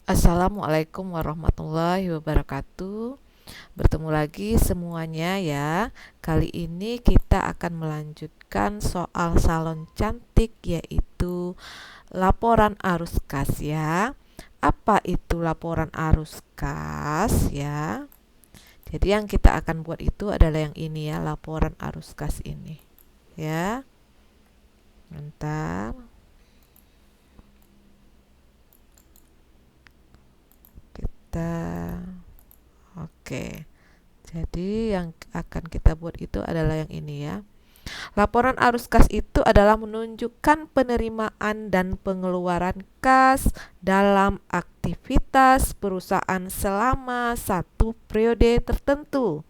Assalamualaikum warahmatullahi wabarakatuh. Bertemu lagi semuanya ya. Kali ini kita akan melanjutkan soal salon cantik, yaitu laporan arus kas ya. Apa itu laporan arus kas ya? Jadi yang kita akan buat itu adalah yang ini ya, laporan arus kas ini. Ya, bentar. Kita Oke. Jadi yang akan kita buat itu adalah yang ini ya. Laporan arus kas itu adalah menunjukkan penerimaan dan pengeluaran kas dalam aktivitas perusahaan selama satu periode tertentu.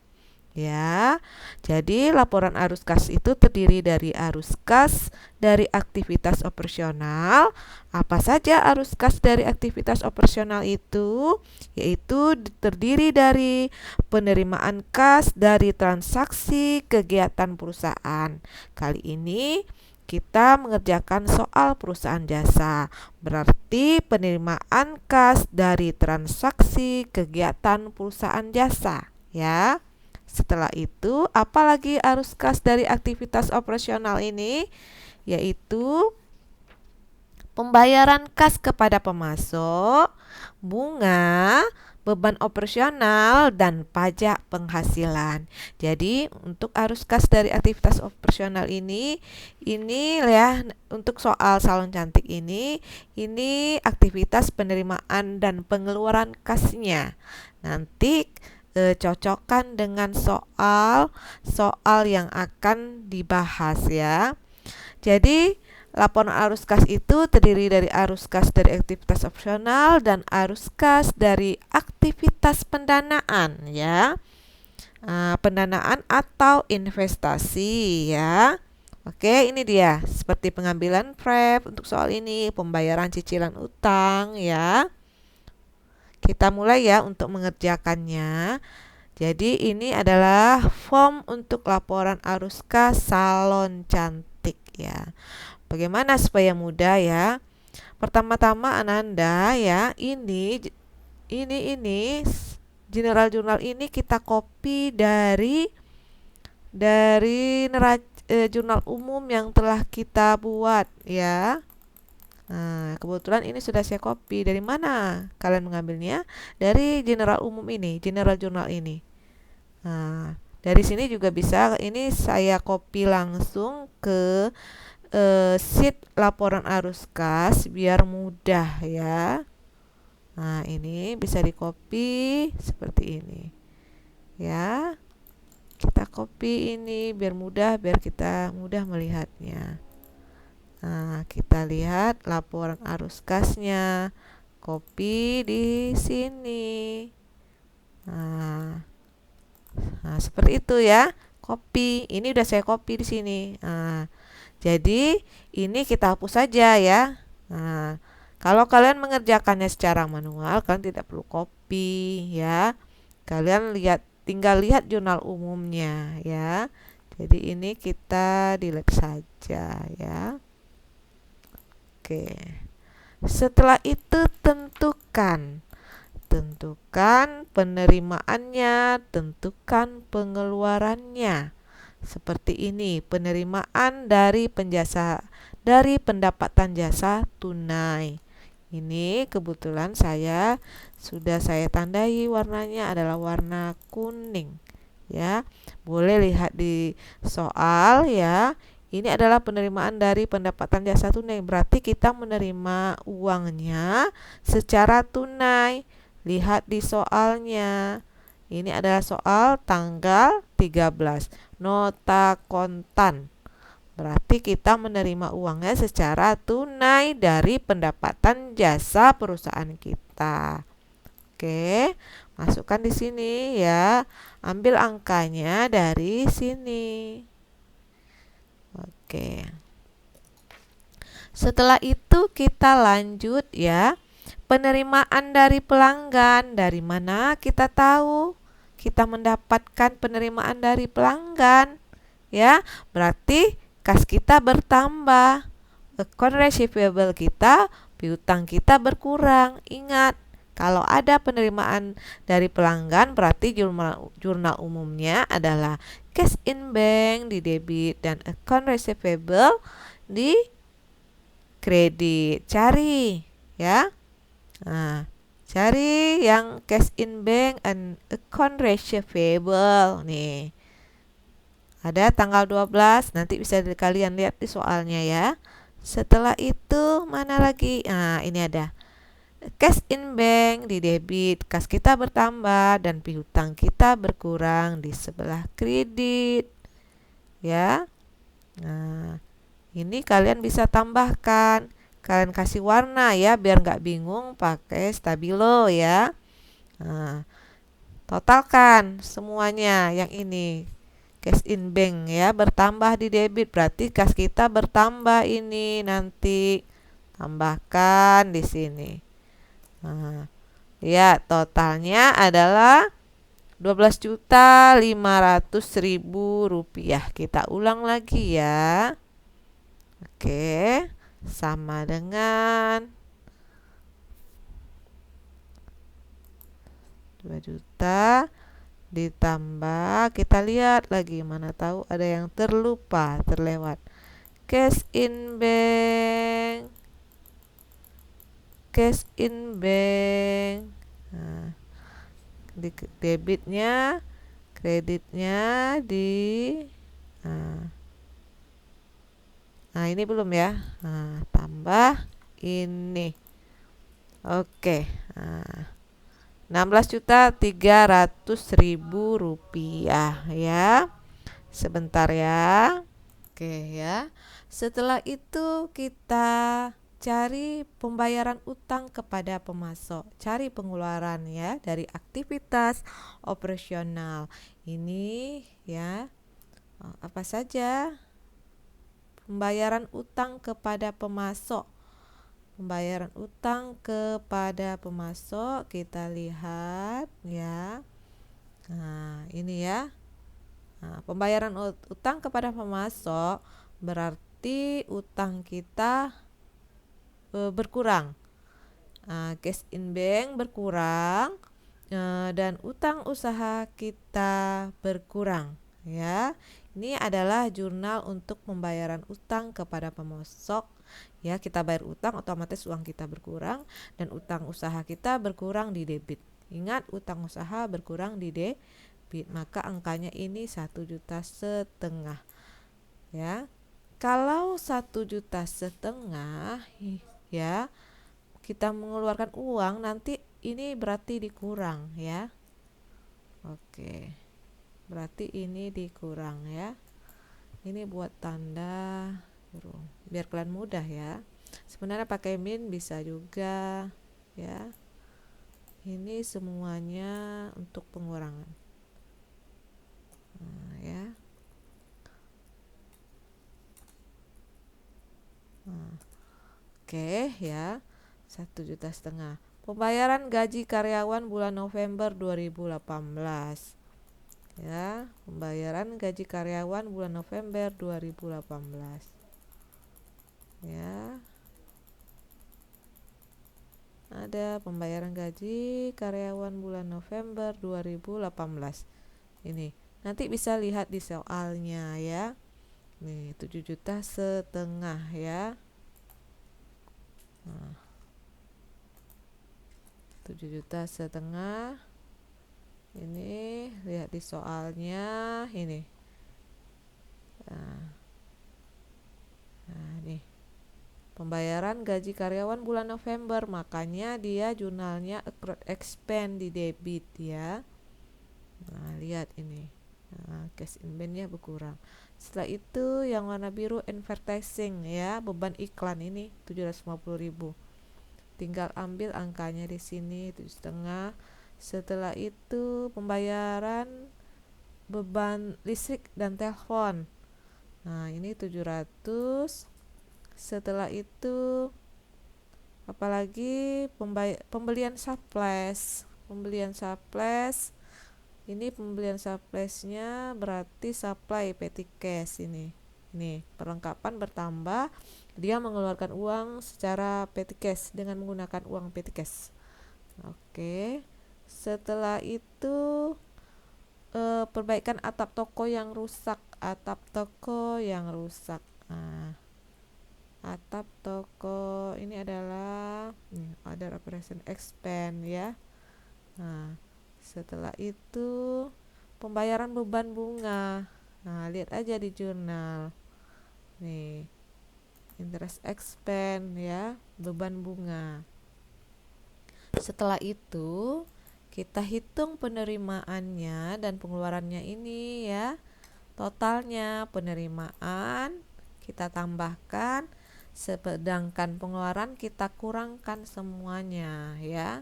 Ya, jadi laporan arus kas itu terdiri dari arus kas dari aktivitas operasional. Apa saja arus kas dari aktivitas operasional itu? Yaitu terdiri dari penerimaan kas dari transaksi kegiatan perusahaan. Kali ini kita mengerjakan soal perusahaan jasa. Berarti penerimaan kas dari transaksi kegiatan perusahaan jasa, ya. Setelah itu, apalagi arus kas dari aktivitas operasional ini, yaitu pembayaran kas kepada pemasok, bunga, beban operasional, dan pajak penghasilan. Jadi, untuk arus kas dari aktivitas operasional ini ya, untuk soal salon cantik ini aktivitas penerimaan dan pengeluaran kasnya. Nanti cocokkan dengan soal yang akan dibahas ya. Jadi laporan arus kas itu terdiri dari arus kas dari aktivitas opsional dan arus kas dari aktivitas pendanaan ya. Pendanaan atau investasi ya. Oke, ini dia seperti pengambilan prep untuk soal ini, pembayaran cicilan utang ya. Kita mulai ya untuk mengerjakannya. Jadi ini adalah form untuk laporan arus kas salon cantik ya. Bagaimana supaya mudah ya? Pertama-tama Ananda ya, ini General Journal ini kita copy dari jurnal umum yang telah kita buat ya. Nah, kebetulan ini sudah saya copy. Dari mana kalian mengambilnya? Dari general umum ini, general jurnal ini. Nah, dari sini juga bisa. Ini saya copy langsung ke sheet laporan arus kas biar mudah ya. Nah, ini bisa di copy seperti ini. Ya, kita copy ini biar kita mudah melihatnya. Nah, kita lihat laporan arus kasnya. Copy di sini. Nah, seperti itu ya. Copy. Ini udah saya copy di sini. Nah, jadi ini kita hapus saja ya. Nah, kalau kalian mengerjakannya secara manual, kalian tidak perlu copy ya. Kalian tinggal lihat jurnal umumnya ya. Jadi ini kita delete saja ya. Oke. Setelah itu tentukan penerimaannya, tentukan pengeluarannya. Seperti ini, penerimaan dari pendapatan jasa tunai. Ini kebetulan sudah saya tandai warnanya adalah warna kuning. Ya, boleh lihat di soal ya. Ini adalah penerimaan dari pendapatan jasa tunai. Berarti kita menerima uangnya secara tunai. Lihat di soalnya. Ini adalah soal tanggal 13. Nota kontan. Berarti kita menerima uangnya secara tunai dari pendapatan jasa perusahaan kita. Oke, masukkan di sini ya. Ambil angkanya dari sini. Oke. Setelah itu kita lanjut ya. Penerimaan dari pelanggan. Dari mana kita tahu kita mendapatkan penerimaan dari pelanggan? Ya, berarti kas kita bertambah. Account receivable kita, piutang kita berkurang. Ingat, Kalau ada penerimaan dari pelanggan, berarti jurnal umumnya adalah cash in bank di debit dan account receivable di kredit. Cari ya. Nah, cari yang cash in bank and account receivable nih. Ada tanggal 12, nanti bisa kalian lihat di soalnya ya. Setelah itu mana lagi? Nah, ini ada cash in bank di debit, kas kita bertambah dan piutang kita berkurang di sebelah kredit ya. Nah, ini kalian bisa tambahkan, kalian kasih warna ya biar nggak bingung pakai stabilo ya. Nah, totalkan semuanya yang ini cash in bank ya, bertambah di debit berarti kas kita bertambah ini, nanti tambahkan di sini. Nah, ya, totalnya adalah 12.500.000 rupiah. Kita ulang lagi ya. Oke, sama dengan 2 juta ditambah, kita lihat lagi, mana tahu ada yang terlupa, terlewat. Cash in bank, cash in bank. Nah, di debitnya, kreditnya di nah, nah ini belum ya. Nah, tambah ini. Oke. Nah, 16.300.000 rupiah ya. Sebentar ya. Oke ya. Setelah itu kita cari pembayaran utang kepada pemasok. Cari pengeluaran ya dari aktivitas operasional. Ini ya. Apa saja? Pembayaran utang kepada pemasok. Pembayaran utang kepada pemasok kita lihat ya. Nah, ini ya. Nah, pembayaran utang kepada pemasok berarti utang kita berkurang. Cash in bank berkurang dan utang usaha kita berkurang ya. Ini adalah jurnal untuk pembayaran utang kepada pemasok ya. Kita bayar utang, otomatis uang kita berkurang dan utang usaha kita berkurang di debit. Ingat, utang usaha berkurang di debit, maka angkanya ini 1,5 juta ya. Kalau 1,5 juta ya, kita mengeluarkan uang, nanti ini berarti dikurang ya. Oke, berarti ini dikurang ya. Ini buat tanda biar kalian mudah ya. Sebenarnya pakai min bisa juga ya. Ini semuanya untuk pengurangan. Nah, ya. Nah, oke ya. 1,5 juta. Pembayaran gaji karyawan bulan November 2018 ya. Pembayaran gaji karyawan bulan November 2018 ya. Ada pembayaran gaji karyawan bulan November 2018 ini, nanti bisa lihat di soalnya ya. Nih, 7,5 juta ya. Nah, 7,5 juta. Ini lihat di soalnya ini. Nah, nih. Pembayaran gaji karyawan bulan November, makanya dia jurnalnya accrued expense di debit ya. Nah, lihat ini. Nah, cash in bank-nya berkurang. Setelah itu yang warna biru advertising ya, beban iklan ini 750.000. Tinggal ambil angkanya di sini 7,5. Setelah itu pembayaran beban listrik dan telepon. Nah, ini 700. Setelah itu apalagi pembelian supplies. Pembelian supplies. Ini pembelian suppliesnya berarti supply petty cash ini. Ini perlengkapan bertambah, dia mengeluarkan uang secara petty cash dengan menggunakan uang petty cash. Oke. Setelah itu perbaikan atap toko yang rusak. Atap toko yang rusak. Nah, atap toko ini adalah other operation expense ya. Nah, setelah itu pembayaran beban bunga. Nah, lihat aja di jurnal. Nih, interest expense ya, beban bunga. Setelah itu kita hitung penerimaannya dan pengeluarannya ini ya. Totalnya penerimaan kita tambahkan, sedangkan pengeluaran kita kurangkan semuanya ya.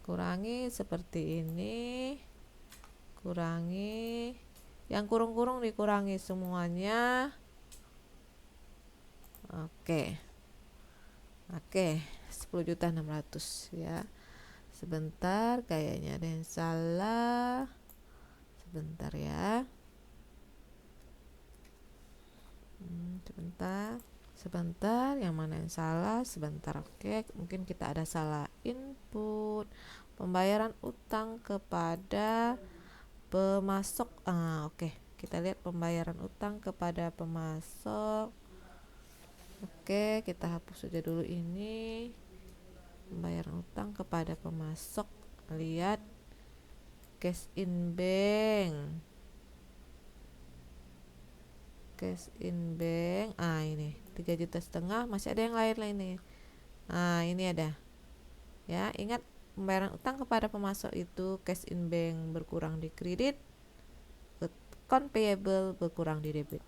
Kurangi seperti ini, kurangi, yang kurung-kurung dikurangi semuanya. Oke. Oke, 10.600.000 ya. Sebentar, kayaknya ada yang salah. Sebentar ya. Sebentar, yang mana yang salah? Sebentar, oke. Mungkin kita ada salah input. Pembayaran utang kepada pemasok. Oke. Kita lihat pembayaran utang kepada pemasok. Oke, kita hapus saja dulu ini. Pembayaran utang kepada pemasok. Lihat cash in bank. Cash in bank. Ini 3,5 juta. Masih ada yang lain nih. Ini ada. Ya, ingat pembayaran utang kepada pemasok itu cash in bank berkurang di kredit, account payable berkurang di debit.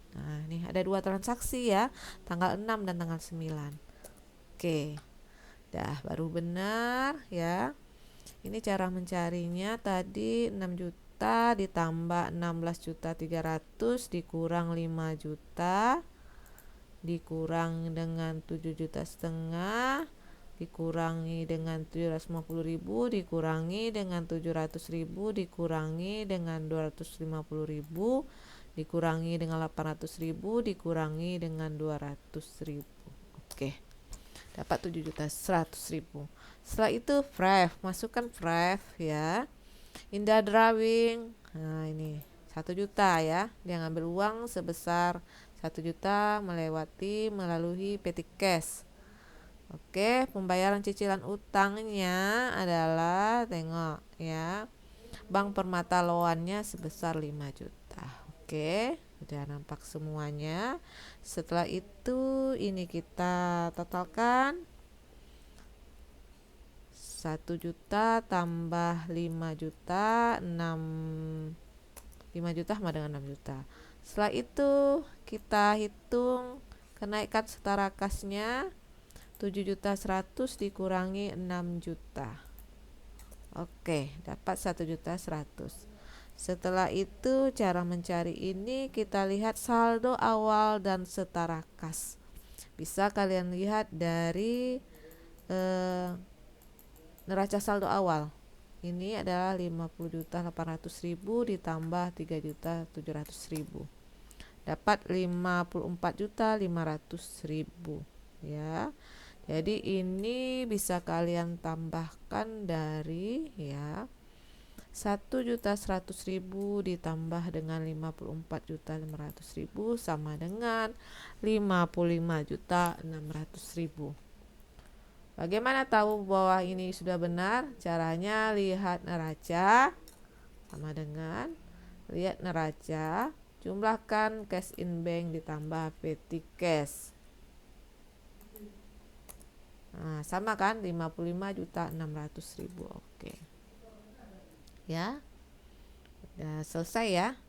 Ini ada 2 transaksi ya, tanggal 6 dan tanggal 9. Oke. Dah, baru benar ya. Ini cara mencarinya tadi 6 juta ditambah 16.300.000 dikurang 5 juta dikurang dengan 7,5 juta dikurangi dengan 750.000 dikurangi dengan 700.000 dikurangi dengan 250.000 dikurangi dengan 800.000 dikurangi dengan 200.000. Oke, dapat 7.100.000. Setelah itu masukkan FREV ya. Indah drawing. Ini 1 juta ya. Dia ngambil uang sebesar 1 juta melalui petty cash. Oke, pembayaran cicilan utangnya adalah, tengok ya, Bank Permata Loannya sebesar 5 juta. Oke, udah nampak semuanya. Setelah itu ini kita totalkan. 1 juta tambah 5 juta 5 juta sama dengan 6 juta. Setelah itu kita hitung kenaikan setara kasnya. 7.100.000 dikurangi 6 juta. Oke, dapat 1.100.000. Setelah itu cara mencari ini kita lihat saldo awal dan setara kas. Bisa kalian lihat dari neraca saldo awal. Ini adalah 50.800.000 ditambah 3.700.000. Dapat 54.500.000 ya. Jadi ini bisa kalian tambahkan dari ya 1.100.000 ditambah dengan 54.500.000 sama dengan 55.600.000. Bagaimana tahu bahwa ini sudah benar? Caranya lihat neraca sama dengan lihat neraca, jumlahkan cash in bank ditambah petty cash. Sama kan 55.600.000. Oke. Ya. Udah selesai ya.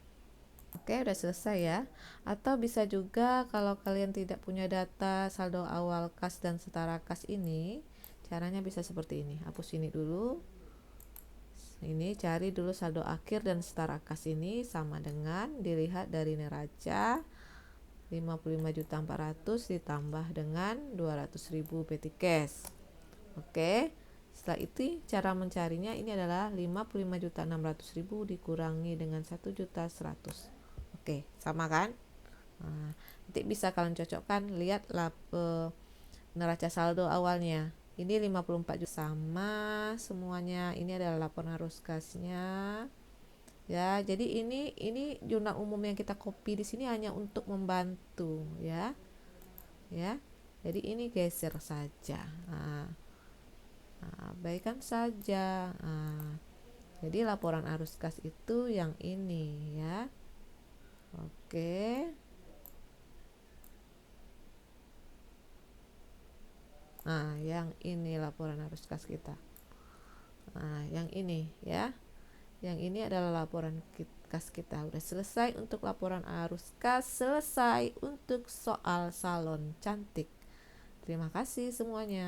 Oke, udah selesai ya. Atau bisa juga kalau kalian tidak punya data saldo awal kas dan setara kas ini, caranya bisa seperti ini. Hapus ini dulu. Ini cari dulu saldo akhir dan setara kas ini sama dengan dilihat dari neraca 55.400.000 ditambah dengan 200.000 petty cash. Oke, setelah itu cara mencarinya ini adalah 55.600.000 dikurangi dengan 1.100.000. Oke, sama kan? Nah, nanti bisa kalian cocokkan, lihat neraca saldo awalnya. Ini 54 juta sama semuanya. Ini adalah laporan arus kasnya. Ya, jadi ini jurnal umum yang kita copy di sini hanya untuk membantu ya. Ya. Jadi ini geser saja. Abaikan saja. Jadi laporan arus kas itu yang ini ya. Oke. Yang ini laporan arus kas kita. Yang ini ya. Yang ini adalah laporan kas kita. Udah selesai untuk laporan arus kas, selesai untuk soal salon cantik. Terima kasih semuanya.